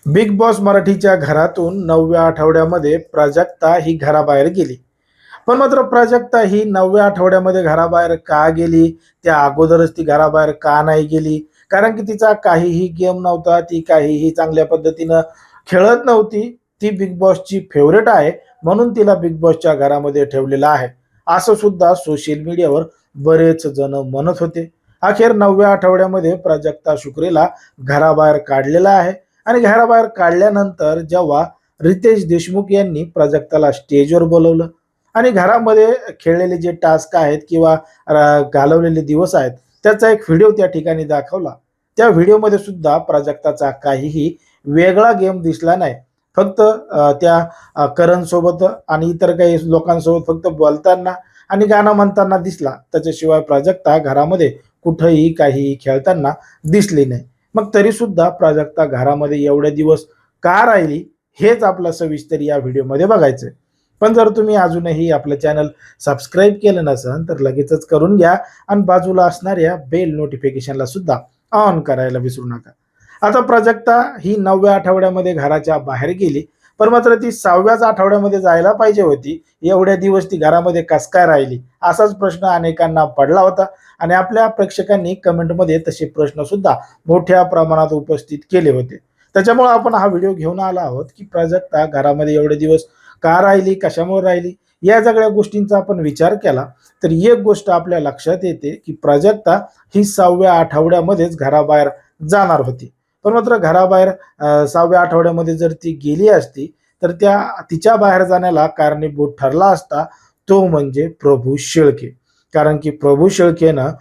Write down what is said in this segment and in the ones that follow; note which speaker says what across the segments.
Speaker 1: Big boss मराठीच्या घरातून 9व्या आठवड्यामध्ये प्राजक्ता ही घराबाहेर गेली. पण मात्र प्राजक्ता ही 9व्या आठवड्यामध्ये घराबाहेर का गेली? त्या अगोदरच ती घराबाहेर का नाही गेली? कारण की तिचा काहीही गेम नव्हता. ती काहीही चांगल्या पद्धतीनं खेळत नव्हती. ती बिग बॉसची फेव्हरेट आहे, म्हणून तिला बिग बॉसच्या घरामध्ये ठेवलेलं आहे, असं सुद्धा सोशल मीडियावर बरेच जण म्हणत होते. अखेर 9व्या आठवड्यामध्ये प्राजक्ता शुक्रेला घराबाहेर काढलेला आहे. आणि घराबाहेर काढल्यानंतर जेव्हा रितेश देशमुख यांनी प्राजक्ताला स्टेजवर बोलवलं आणि घरामध्ये खेळलेले जे टास्क आहेत किंवा घालवलेले दिवस आहेत, त्याचा एक व्हिडिओ त्या ठिकाणी दाखवला. त्या व्हिडिओमध्ये सुद्धा प्राजक्ताचा काहीही वेगळा गेम दिसला नाही. फक्त त्या करण सोबत आणि इतर काही लोकांसोबत फक्त बोलताना आणि गाणं म्हणताना दिसला. त्याच्याशिवाय प्राजक्ता घरामध्ये कुठंही काहीही खेळताना दिसली नाही. मग तरी सुद्धा प्राजक्ता घरामध्ये एवढे दिवस का राहिली, हेच आपलं सविस्तर या व्हिडिओमध्ये बघायचं. पण जर तुम्ही अजूनही आपलं चॅनल सबस्क्राईब केलं नसेल तर लगेचच करून घ्या आणि बाजूला असणाऱ्या बेल नोटिफिकेशनला सुद्धा ऑन करायला विसरू नका. आता प्राजक्ता ही 9व्या आठवड्यामध्ये घराच्या बाहेर गेली, पण मात्र ती 6व्याच आठवड्यामध्ये जायला पाहिजे होती. एवढ्या दिवस ती घरामध्ये कस काय राहिली, असाच प्रश्न अनेकांना पडला होता आणि आपल्या प्रेक्षकांनी कमेंटमध्ये तसे प्रश्न सुद्धा मोठ्या प्रमाणात उपस्थित केले होते. त्याच्यामुळे आपण हा व्हिडिओ घेऊन आलो आहोत की प्राजक्ता घरामध्ये एवढे दिवस का राहिली, कशामुळे राहिली, या सगळ्या गोष्टींचा आपण विचार केला तर एक गोष्ट आपल्या लक्षात येते की प्राजक्ता ही 6व्या आठवड्यामध्येच घराबाहेर जाणार होती. पण मात्र घराबाहेर 6व्या आठवड्यामध्ये जर ती गेली असती तर तिच्या बाहेर जाण्याला कारणीभूत ठरला असता तो म्हणजे प्रभू शेळके. कारण की प्रभू शेळकेनं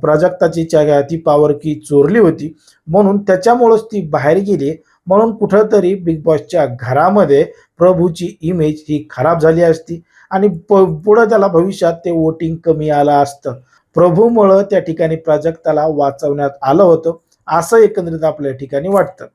Speaker 1: प्राजक्ताची ती पॉवर की चोरली होती, म्हणून त्याच्यामुळेच ती बाहेर गेली. म्हणून कुठंतरी बिग बॉसच्या घरामध्ये प्रभूची इमेज ही खराब झाली असती आणि पुढं त्याला भविष्यात ते वोटिंग कमी आलं असतं. प्रभूमुळं त्या ठिकाणी प्राजक्ताला वाचवण्यात आलं होतं, असं एकंदरीत आपल्या ठिकाणी वाटतं.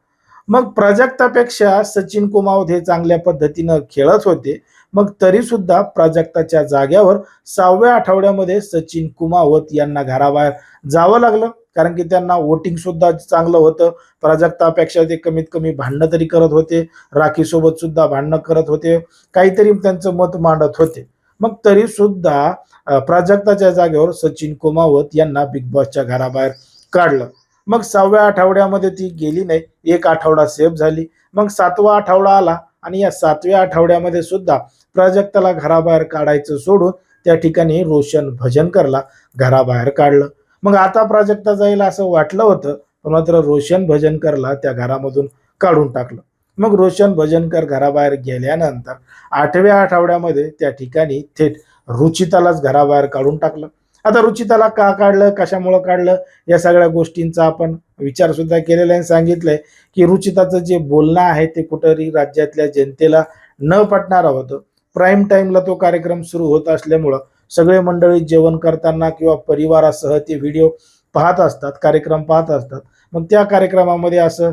Speaker 1: मग प्राजक्तापेक्षा सचिन कुमावत हे चांगल्या पद्धतीनं खेळत होते. मग तरी सुद्धा प्राजक्ताच्या जाग्यावर 6व्या आठवड्यामध्ये सचिन कुमावत यांना घराबाहेर जावं लागलं. कारण की त्यांना वोटिंग सुद्धा चांगलं होतं. प्राजक्तापेक्षा ते कमीत कमी भांडणं तरी करत होते. राखीसोबत सुद्धा भांडणं करत होते. काहीतरी त्यांचं मत मांडत होते. मग तरी सुद्धा प्राजक्ताच्या जागेवर सचिन कुमावत यांना बिग बॉसच्या घराबाहेर काढलं. मग 6व्या आठवड्यामध्ये ती गेली नाही. एक आठवडा सेफ झाली. मग 7वा आठवडा आला आणि या 7व्या आठवड्यामध्ये सुद्धा प्राजक्ताला घराबाहेर काढायचं सोडून त्या ठिकाणी रोशन भजनकरला घराबाहेर काढलं. मग आता प्राजक्ता जाईल असं वाटलं होतं, पण मात्र रोशन भजनकरला त्या घरामधून काढून टाकलं. मग रोशन भजनकर घराबाहेर गेल्यानंतर 8व्या आठवड्यामध्ये त्या ठिकाणी थेट रुचितालाच घराबाहेर काढून टाकलं. आता रुचिताला का काढलं, कशामुळं काढलं, या सगळ्या गोष्टींचा आपण विचार सुद्धा केलेला आहे. सांगितलंय की रुचिताचं जे बोलणं आहे ते कुठेतरी राज्यातल्या जनतेला न पटणारं होतं. प्राईम टाईमला तो कार्यक्रम सुरू होत असल्यामुळं सगळे मंडळी जेवण करताना किंवा परिवारासह ते व्हिडिओ पाहत असतात, कार्यक्रम पाहत असतात. मग त्या कार्यक्रमामध्ये असं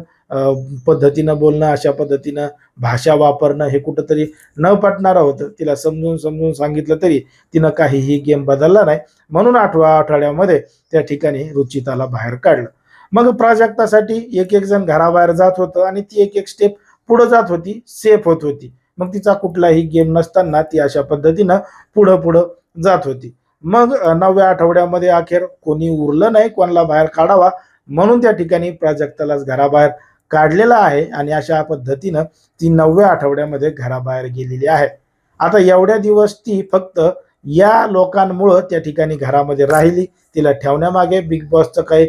Speaker 1: पद्धतीनं बोलणं, अशा पद्धतीनं भाषा वापरणं हे कुठंतरी न पटणारं होतं. तिला समजून समजून सांगितलं तरी तिनं काहीही गेम बदलला नाही. म्हणून 8व्या आठवड्यामध्ये त्या ठिकाणी रुचिताला बाहेर काढलं. मग प्राजक्तासाठी एक एक जण घराबाहेर जात होतं आणि ती एक एक स्टेप पुढे जात होती, सेफ होत होती. मग तिचा कुठलाही गेम नसताना ती अशा पद्धतीनं पुढं पुढं जात होती. मग 9व्या आठवड्यामध्ये अखेर कोणी उरलं नाही कोणाला बाहेर काढावा, म्हणून त्या ठिकाणी प्राजक्तालाच घराबाहेर काढलेला आहे आणि अशा पद्धतीनं ती 9व्या आठवड्यामध्ये घराबाहेर गेलेली आहे. आता एवढ्या दिवस ती फक्त या लोकांमुळं त्या ठिकाणी घरामध्ये राहिली. तिला ठेवण्यामागे बिग बॉसचं काही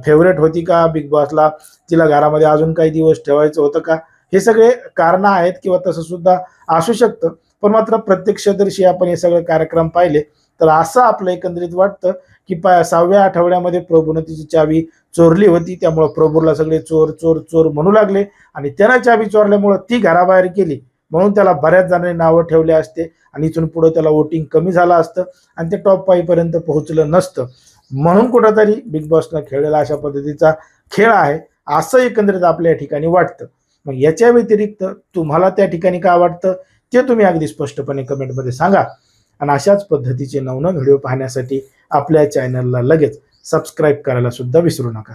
Speaker 1: फेवरेट होती का, बिग बॉसला तिला घरामध्ये अजून काही दिवस ठेवायचं होतं का, हे सगळे कारणं आहेत किंवा तसं सुद्धा असू शकतं. पण मात्र प्रत्यक्षदर्शी आपण हे सगळे कार्यक्रम पाहिले तर असं आपलं एकंदरीत वाटतं की 6व्या आठवड्यामध्ये प्रभूनं तिची चावी चोरली होती. त्यामुळं प्रभूला सगळे चोर चोर चोर म्हणू लागले आणि त्यानं चावी चोरल्यामुळं ती घराबाहेर गेली. म्हणून त्याला बऱ्याच जणांनी नावं ठेवले असते आणि इथून पुढे त्याला वोटिंग कमी झालं असतं आणि ते टॉप 5 पर्यंत पोहोचलं नसतं. म्हणून कुठंतरी बिग बॉसनं खेळलेला अशा पद्धतीचा खेळ आहे, असं एकंदरीत आपल्या ठिकाणी वाटतं. मग याच्या व्यतिरिक्त तुम्हाला त्या ठिकाणी काय वाटतं ते तुम्ही अगदी स्पष्टपणे कमेंटमध्ये सांगा. आणि अशाच पद्धतीचे नवनवीन व्हिडिओ पाहण्यासाठी आपल्या चॅनलला लगेच सबस्क्राईब करायला सुद्धा विसरू नका.